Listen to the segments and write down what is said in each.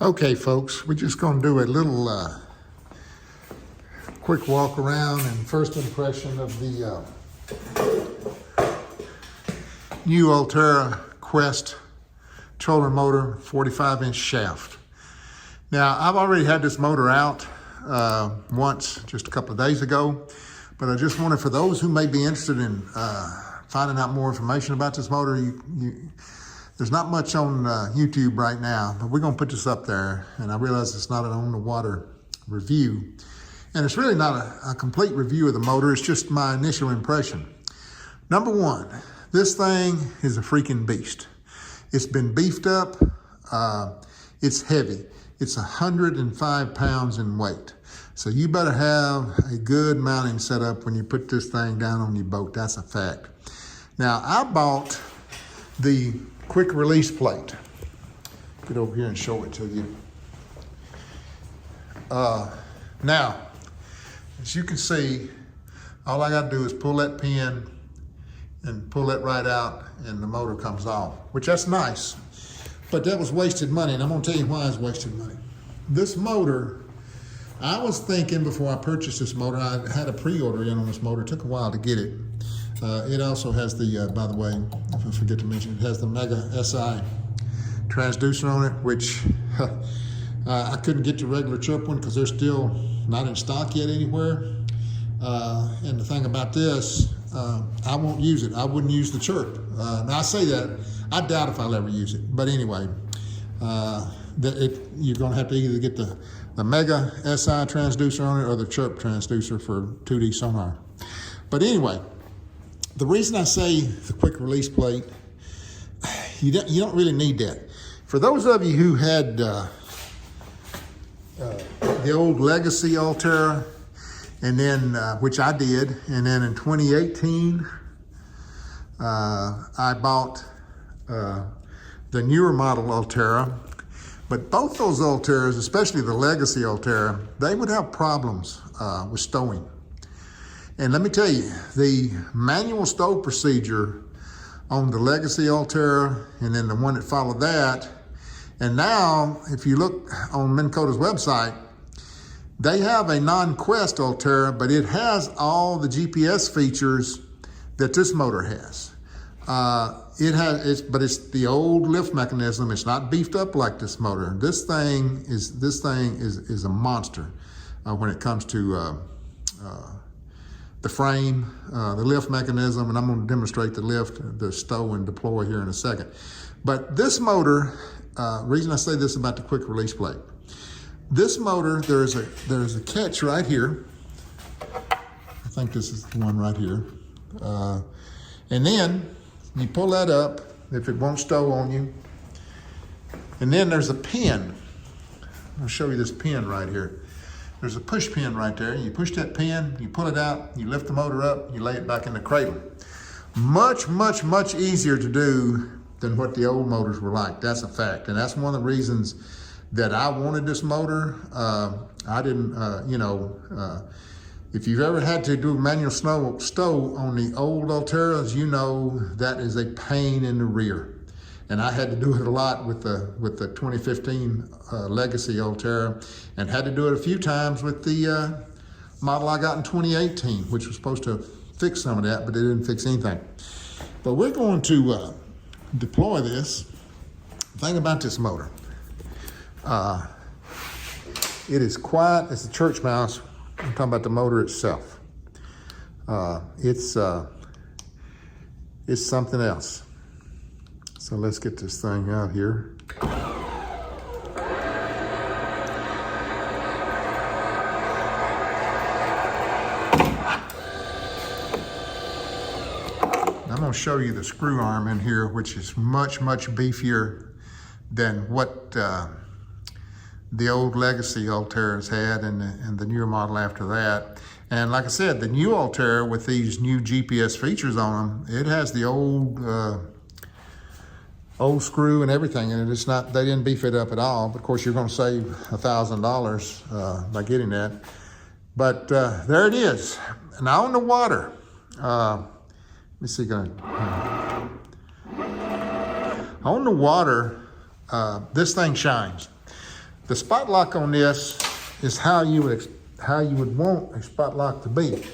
Okay, folks, we're just going to do a little quick walk around and first impression of the new Ulterra Quest trolling motor 45-inch shaft. Now, I've already had this motor out once just a couple of days ago, but I just wanted, for those who may be interested in finding out more information about this motor, there's not much on YouTube right now, but we're going to put this up there. And I realize it's not an on-the-water review. And it's really not a complete review of the motor. It's just my initial impression. Number one, this thing is a freaking beast. It's been beefed up. It's heavy. It's 105 pounds in weight. So you better have a good mounting setup when you put this thing down on your boat. That's a fact. Now, I bought the quick release plate. Get over here and show it to you. Now, as you can see, all I got to do is pull that pin and pull that right out and the motor comes off, which that's nice, but that was wasted money, and I'm gonna tell you why it's wasted money. This motor, I was thinking before I purchased this motor, I had a pre-order in on this motor. It took a while to get it. It also has the, by the way, if I forget to mention, it has the Mega SI transducer on it, which I couldn't get the regular chirp one because they're still not in stock yet anywhere. And the thing about this, I won't use it. I wouldn't use the chirp. Now I say that, I doubt if I'll ever use it. But anyway, you're gonna have to either get the Mega SI transducer on it or the chirp transducer for 2D sonar. But anyway, the reason I say the quick release plate, you don't really need that. For those of you who had the old Legacy Ulterra, and then, which I did, and then in 2018, I bought the newer model Ulterra. But both those Ulterras, especially the Legacy Ulterra, they would have problems with stowing. And let me tell you, the manual stow procedure on the Legacy Ulterra, and then the one that followed that, and now, if you look on Minn Kota's website, they have a non-Quest Ulterra, but it has all the GPS features that this motor has. But it's the old lift mechanism. It's not beefed up like this motor. This thing is a monster when it comes to the frame, the lift mechanism, and I'm going to demonstrate the lift, the stow and deploy here in a second. But this motor, reason I say this about the quick release plate, this motor, there's a catch right here. I think this is the one right here. And then you pull that up if it won't stow on you. And then there's a pin. I'll show you this pin right here. There's a push pin right there. You push that pin, you pull it out, you lift the motor up, you lay it back in the cradle. Much, much, much easier to do than what the old motors were like. That's a fact. And that's one of the reasons that I wanted this motor. I didn't, if you've ever had to do manual stow on the old Ulterras, you know that is a pain in the rear. And I had to do it a lot with the 2015 Legacy Ulterra, and had to do it a few times with the model I got in 2018, which was supposed to fix some of that, but it didn't fix anything. But we're going to deploy this. The thing about this motor, it is quiet as a church mouse. I'm talking about the motor itself. It's something else. So let's get this thing out here. I'm going to show you the screw arm in here, which is much, much beefier than what the old Legacy Ulterras had, and the newer model after that. And like I said, the new Ulterra with these new GPS features on them, it has the old screw and everything, and it's not, they didn't beef it up at all. But of course, you're going to save $1,000 by getting that. But there it is. Now on the water, let me see, on the water, this thing shines. The spot lock on this is how you would want a spot lock to be.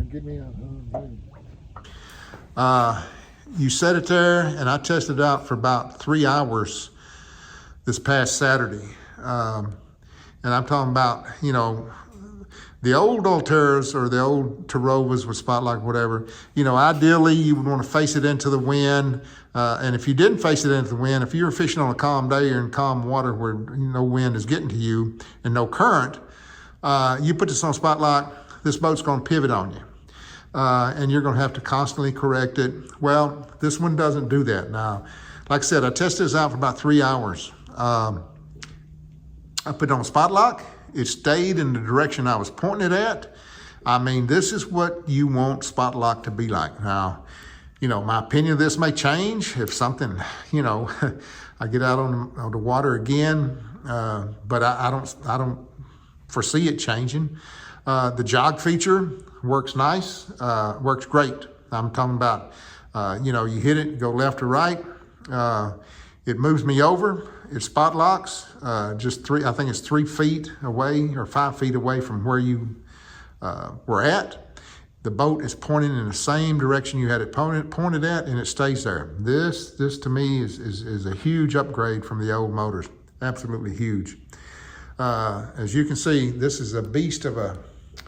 Get me out. You set it there, and I tested it out for about 3 hours this past Saturday. And I'm talking about, you know, the old Ulterras or the old Tarovas with spot lock, whatever, you know, ideally you would want to face it into the wind. And if you didn't face it into the wind, if you were fishing on a calm day or in calm water where no wind is getting to you and no current, you put this on spot lock, this boat's going to pivot on you. And you're going to have to constantly correct it. Well, this one doesn't do that. Now, like I said, I tested this out for about 3 hours. I put it on spot lock. It stayed in the direction I was pointing it at. I mean, this is what you want spot lock to be like. Now, you know, my opinion of this may change if something, you know, I get out on the water again, but I don't foresee it changing. The jog feature works nice, works great. I'm talking about, you know, you hit it, go left or right. It moves me over. It spot locks, just I think it's 3 feet away or 5 feet away from where you were at. The boat is pointing in the same direction you had it pointed at, and it stays there. This to me is a huge upgrade from the old motors. Absolutely huge. As you can see, this is a beast of a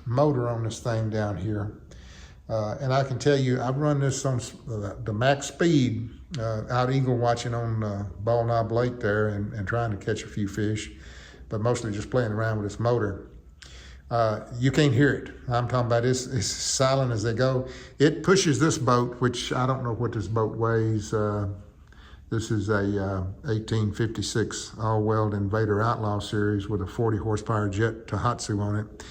motor on this thing down here. And I can tell you, I've run this on the max speed, out eagle watching on Ball Knob Lake there and trying to catch a few fish, but mostly just playing around with this motor. You can't hear it. I'm talking about it's silent as they go. It pushes this boat, which I don't know what this boat weighs. This is a 1856 all-weld Invader Outlaw series with a 40 horsepower jet Tohatsu on it.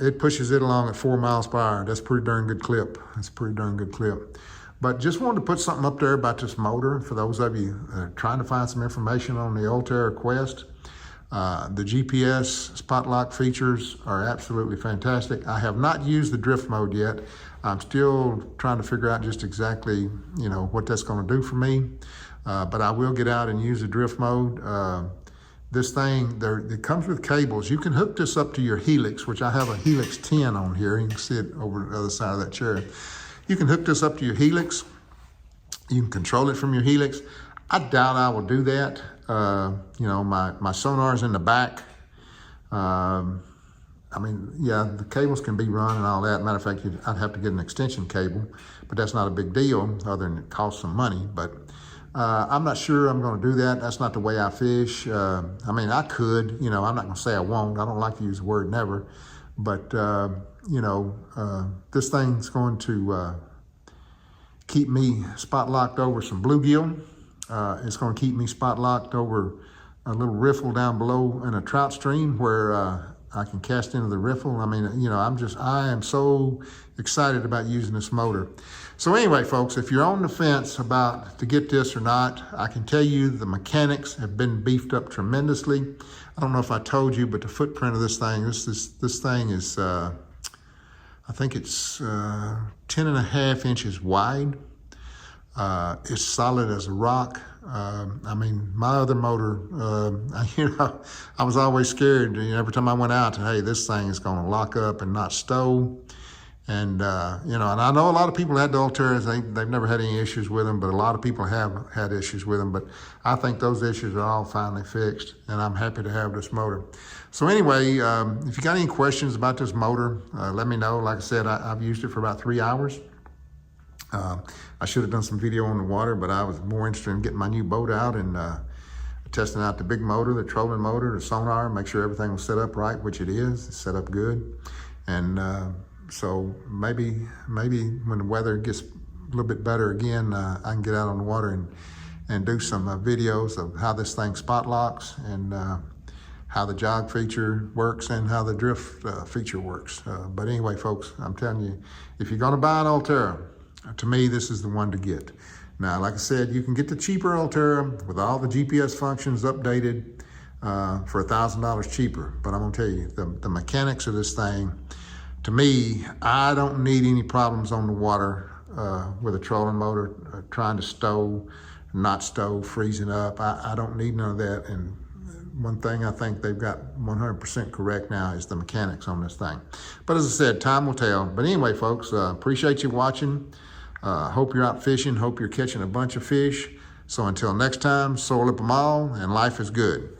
It pushes it along at 4 miles per hour. That's a pretty darn good clip. That's a pretty darn good clip. But just wanted to put something up there about this motor for those of you trying to find some information on the Ulterra Quest. The GPS spot lock features are absolutely fantastic. I have not used the drift mode yet. I'm still trying to figure out just exactly, you know, what that's going to do for me. But I will get out and use the drift mode. This thing, it comes with cables. You can hook this up to your Helix, which I have a Helix 10 on here. You can see it over the other side of that chair. You can hook this up to your Helix. You can control it from your Helix. I doubt I will do that. You know, my sonar's in the back. I mean, yeah, the cables can be run and all that. Matter of fact, I'd have to get an extension cable, but that's not a big deal other than it costs some money. But I'm not sure I'm going to do that. That's not the way I fish. I mean, I could, you know, I'm not going to say I won't. I don't like to use the word never. But, you know, this thing's going to keep me spot locked over some bluegill. It's going to keep me spot locked over a little riffle down below in a trout stream where I can cast into the riffle. I mean, you know, I am so excited about using this motor. So anyway, folks, if you're on the fence about to get this or not, I can tell you the mechanics have been beefed up tremendously. I don't know if I told you, but the footprint of this thing, this thing is, I think it's 10.5 inches wide. It's solid as a rock. I mean, my other motor, you know, I was always scared. You know, every time I went out, hey, this thing is going to lock up and not stow. And, you know, and I know a lot of people had the Ulterras. They've never had any issues with them, but a lot of people have had issues with them. But I think those issues are all finally fixed, and I'm happy to have this motor. So anyway, if you got any questions about this motor, let me know. Like I said, I've used it for about 3 hours. I should have done some video on the water, but I was more interested in getting my new boat out and testing out the big motor, the trolling motor, the sonar, make sure everything was set up right, which it is. It's set up good. And So maybe when the weather gets a little bit better again, I can get out on the water and do some videos of how this thing spot locks and how the jog feature works and how the drift feature works. But anyway, folks, I'm telling you, if you're gonna buy an Ulterra, to me, this is the one to get. Now, like I said, you can get the cheaper Ulterra with all the GPS functions updated for $1,000 cheaper. But I'm gonna tell you, the mechanics of this thing, to me, I don't need any problems on the water with a trolling motor, trying to stow, not stow, freezing up. I don't need none of that. And one thing I think they've got 100% correct now is the mechanics on this thing. But as I said, time will tell. But anyway, folks, appreciate you watching. Hope you're out fishing. Hope you're catching a bunch of fish. So until next time, soil up them all, and life is good.